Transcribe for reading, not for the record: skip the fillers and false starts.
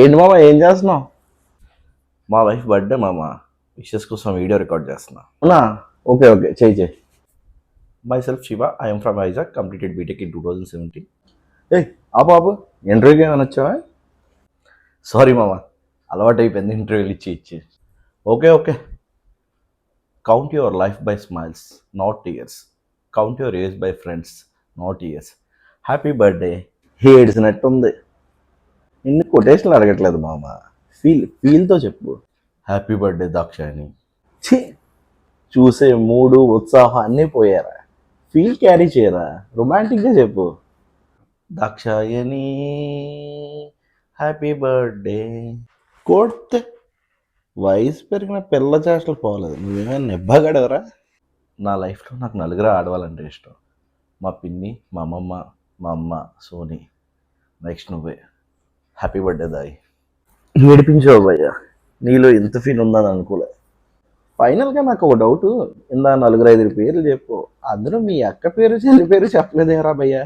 ఏంటి మామ ఏం చేస్తున్నావు? మా వైఫ్ బర్త్డే మామ, విషెస్ కోసం వీడియో రికార్డ్ చేస్తున్నా. అవునా? ఓకే ఓకే, చెయ్యి చెయ్యి. Myself Shiva, I'm from Vizag, completed BTech in 2017. ఏయ్ ఆపు, ఇంటర్వ్యూకి ఏమైనా వచ్చావా? సారీ మామ, అలవాటు అయిపోయింది ఇంటర్వ్యూలు ఇచ్చి ఇచ్చి. Okay okay. Count your life by smiles, not years. Count your age by friends, not years. Happy birthday. ఏడిసినట్టుంది. ఇన్ని కొటేషన్లు అడగట్లేదు మామ, ఫీల్తో చెప్పు. Happy birthday Dakshayani. ఛీ, చూసే మూడు ఉత్సాహం అన్నీ పోయారా? ఫీల్ క్యారీ చేయరా, రొమాంటిక్గా చెప్పు. Dakshayani happy birthday. కొడితే వయసు పెరిగిన పిల్ల చేష్టలు పోలేదు. నువ్వేమైనా నిబ్బగడవరా? నా లైఫ్లో నాకు నలుగురు ఆడవాలంటే ఇష్టం. మా పిన్ని, మా అమ్మమ్మ, మా అమ్మ సోని, నెక్స్ట్ నువ్వే. హ్యాపీ బర్త్డే దాయి. ఏడిపించావు భయ్యా, నీలో ఇంత ఫీల్ ఉందని అనుకోలే. ఫైనల్గా నాకు ఒక డౌట్, ఇందా 4-5 పేర్లు చెప్పు, అందరూ మీ అక్క పేరు చెల్లి పేరు చెప్పలేదేరా భయ్యా?